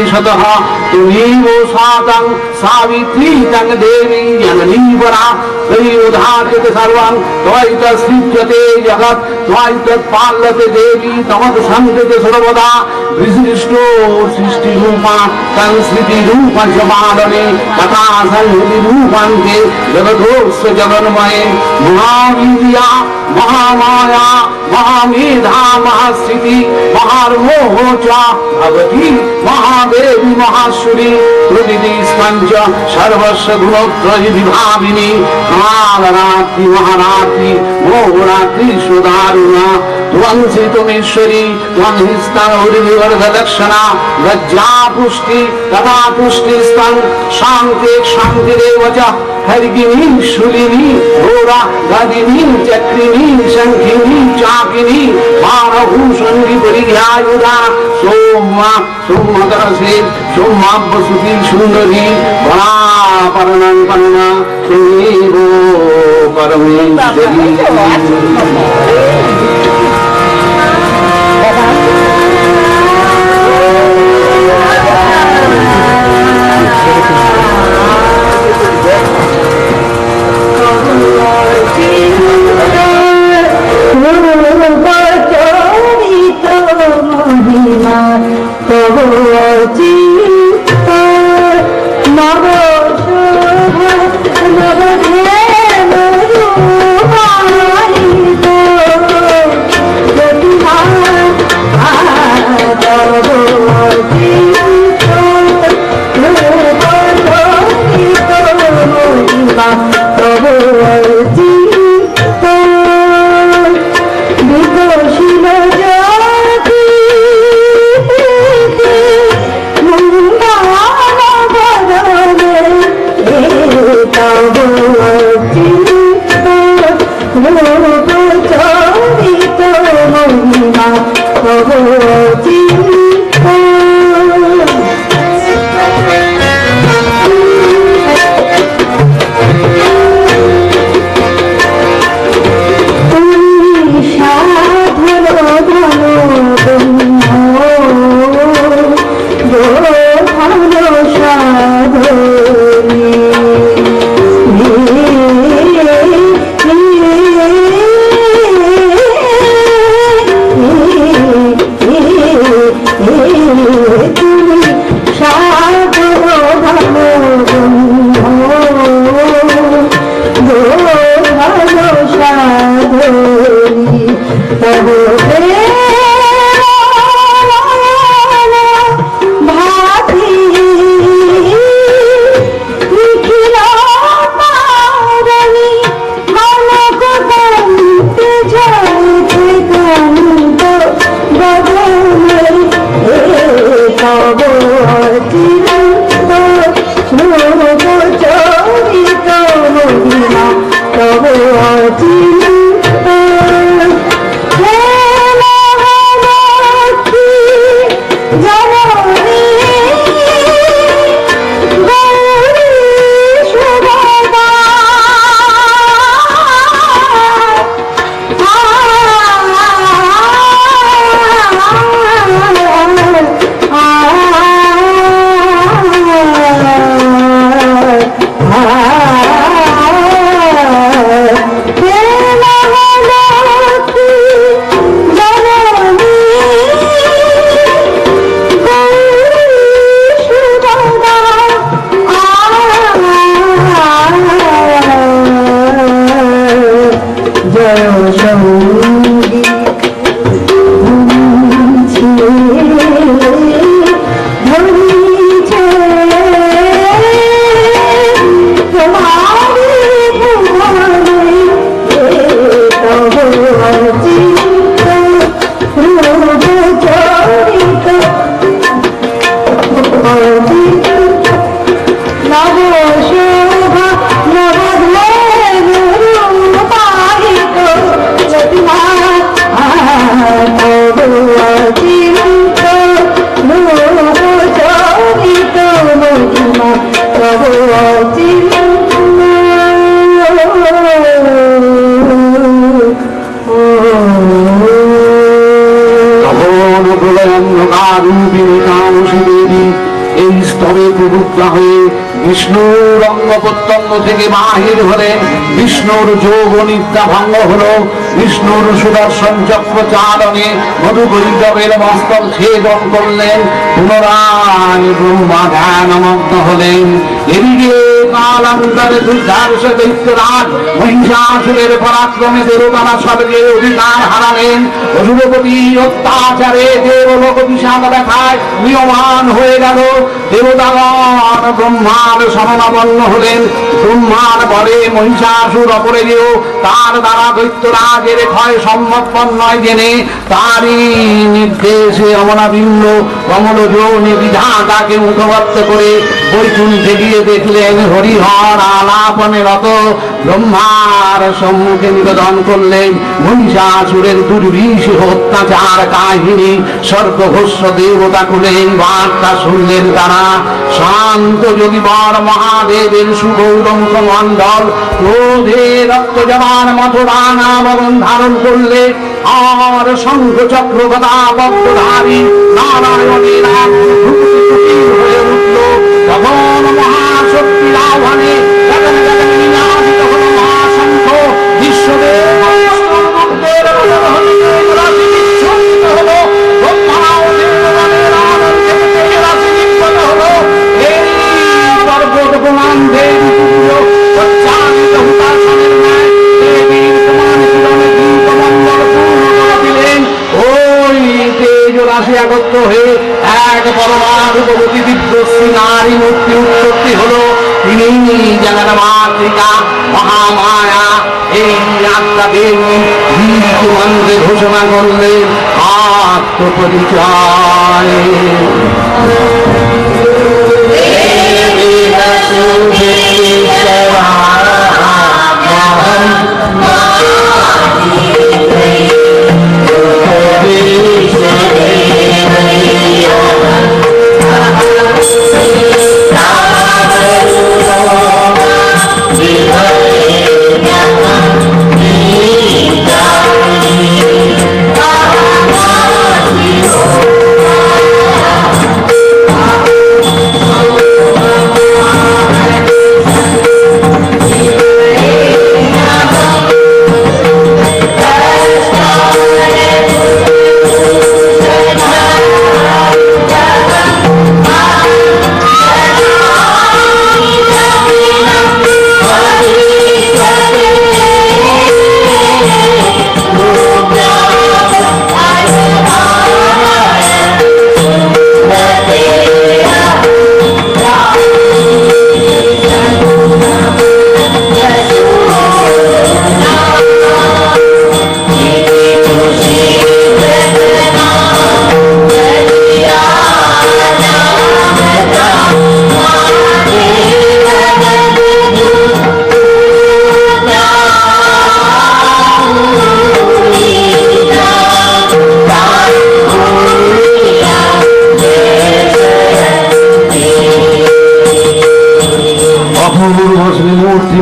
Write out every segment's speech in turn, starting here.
विशतः तुमीव सातं सावित्री तं देवी जननी वरा त्रयोधार्यत सर्वं त्वयि तत्सृज्यते जगत् त्वयि तत्पाल्यते देवी तमत् सन्त्यते सर्वदा विशिष्टो सृष्टिरूपा संस्कृतिरूपं च पालने तथा संहृतिरूपन्ते जगतोऽस्य जगन्मये महावीर्या महामाया महामेधा महास्थिति महार्मोह च भवती महादेवी महाश्वरी प्रकृति स्पंच सर्वस्व गुणत्रय विभाविनी कालरात्रि महारात्रि मोहरात्रि सुदारुणा त्वं श्रीतमेश्वरी त्वं हिस्तानुर्विवर्धलक्षणा लज्जा पुष्टि तथा पुष्टिस्तं शान्ते शान्तिरेव च हरिगिनी शूलिनी घोरा गदिनी चक्रिनी शंखिनी चाकिनी बाणभूषणी परिध्यायुधा सोमा सोमदरसे सोमाभ्यसुति सुंदरी बलापरणं पन्ना त्वमेव परमेश्वरी স্তবে প্রবুদ্ধ হয়ে বিষ্ণুর অঙ্গ প্রত্যঙ্গ থেকে বাহির হলেন। বিষ্ণুর যোগ নিদ্রা ভঙ্গ হলো। বিষ্ণুর সুদর্শন চক্র চালনে মধুকৈটবের মস্তক ছেদন করলেন। পুনরায় ব্রহ্মা ধ্যানমগ্ন হলেন। এদিকে কালান্তরে দুর্ধার্ষ দৈত্যরাজ মহিষাসুরের পরাক্রমে দেবতারা স্বর্গের অধিকার হারালেন। অসুরপতি অত্যাচারে দেবলোক বিষাদ দেখায় নিয়মান হয়ে গেল। দেবতাগণ ব্রহ্মার শরণাপন্ন হলেন। ব্রহ্মার বলে মহিষাসুর অপরেও তার দ্বারা দৈত্যরাজের ক্ষয় সম্ভবপর নয় জেনে তারই নির্দেশে অমলাবিল্ল কমল যৌনি বিধাতাকে মুখবদ্ধ করে বৈকুণ্ঠে গিয়ে দেখলেন হরিহর আলাপনে রত। ব্রহ্মার সম্মুখে নিবেদন করলেন মহিষাসুরের দুর্বিষ অত্যাচার কাহিনী। স্বর্গঘোষ্য দেবতা কুলেন বার্তা শুনলেন তারা। শান্ত যোগীবর মহাদেবের সুগৌরঙ্গ মণ্ডল ক্রোধে রক্ত জমান মথুরা নামরণ ধারণ করলে আর শঙ্খ চক্র গদা বক্রধারী নারায়ণের হয়ে উঠল। তখন মহাশক্তির আহ্বানে মহাশঙ্খ বিশ্বদেব আগত হয়ে এক পরমাণুপতি দিব্যশ্রী নারী মূর্তি উৎপত্তি হলো। তিনি জগৎ মাতৃকা মহামায়া এই আত্মা দেবী মন্ত্রে ঘোষণা করলেন আত্মপরিচয়।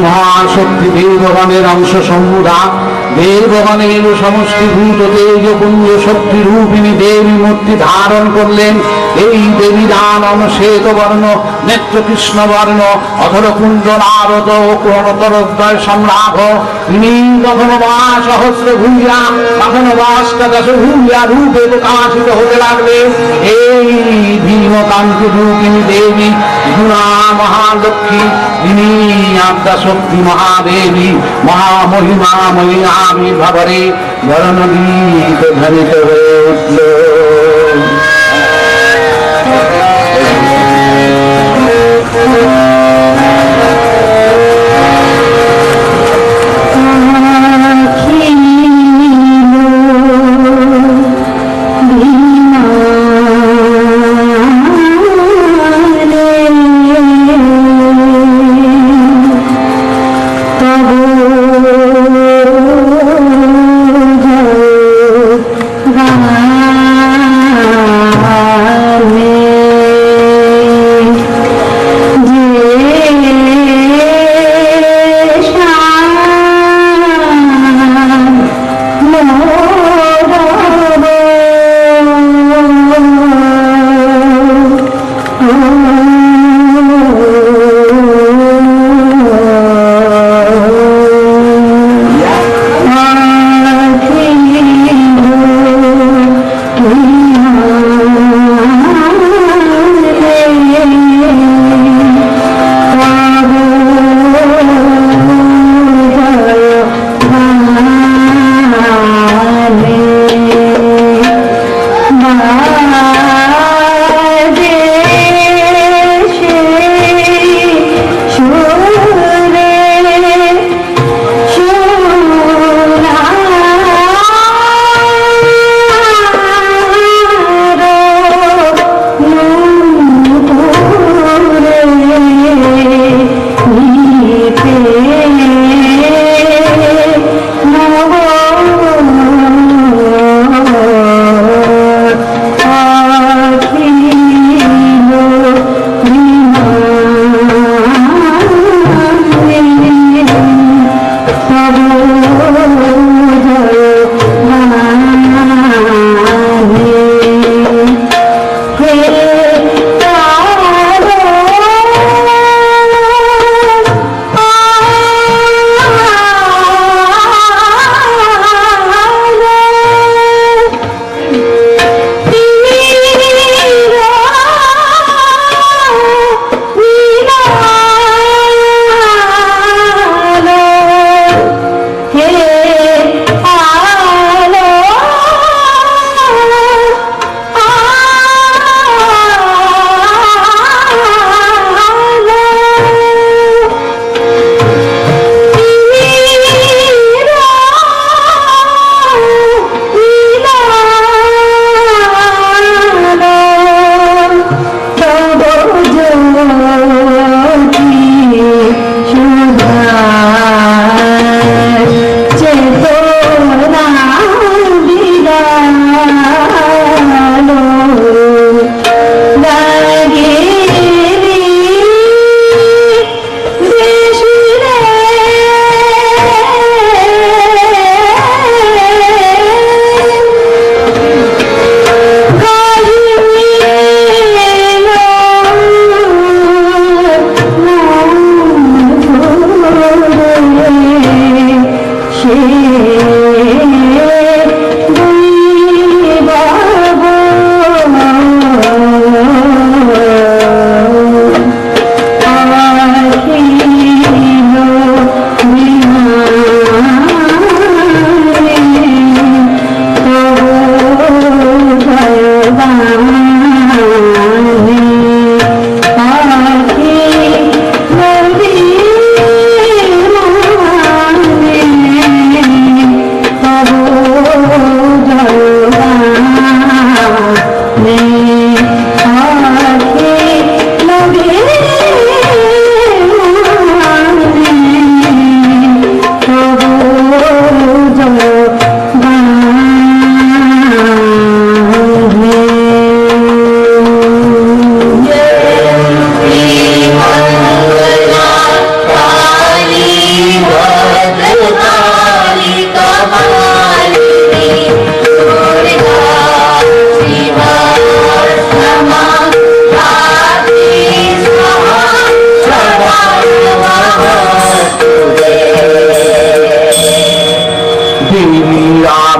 মহাশক্তি দেবগণের অংশ সমূহা দেবগণের সমষ্টিভূত তেজপুঞ্জ শক্তি রূপিণী দেবী মূর্তি ধারণ করলেন। এই দেবী দানন শ্বেত বর্ণ নেত্র কৃষ্ণ বর্ণ অধর কুণ্ড নারদ ক্রমতরদ্বয় সম্রাট। তিনি কখনো বা সহস্র ভূমিয়া কখনো বা অষ্টাদশ ভূমিয়া রূপে প্রকাশিত হতে লাগলেন। এই ভীমকান্তি রূপিণী দেবী গুণা মহালক্ষ্মী তিনি আদ্যা শক্তি মহাদেবী মহামহিমাময়ী আবির্ভাবরে বরণগীত ধ্বনিত হয়ে উঠল। Ah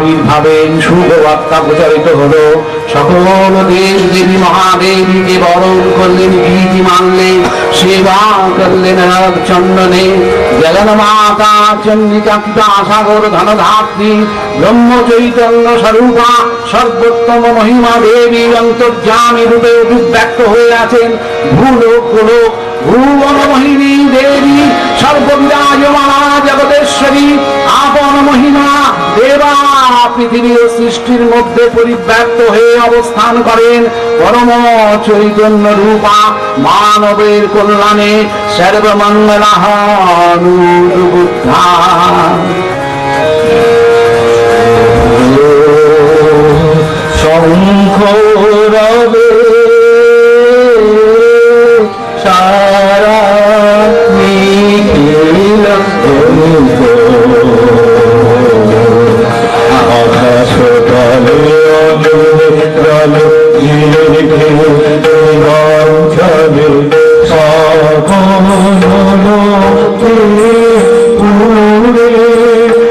আবির্ভাবের শুভ বার্তা প্রচারিত হলো। সকল দেব দেবী মহাদেবীকে বরণ করলেন, ভীতি মানলেন, সেবা করলেন চন্দনে। জগন মাতা চন্ডিকা পিতা সাগর ধনধাত্রী ব্রহ্ম চৈতন্য স্বরূপা সর্বোত্তম মহিমা দেবী অন্তর্যামী রূপে অভিব্যক্ত হয়ে আছেন। ভূলোক গোলোক ভুবন মোহিনী দেবী সর্ববিরাজমানা জগতেশ্বরী আপন মহিমা দেবা পৃথিবীর সৃষ্টির মধ্যে পরিব্যাপ্ত হয়ে অবস্থান করেন। পরম চৈতন্য রূপা মানবের কল্যাণে সর্বমঙ্গলানুবুদ্ধা। শঙ্খ রবে সারা নিখিল আকাশ তলে অঞ্চলে সকল পুরে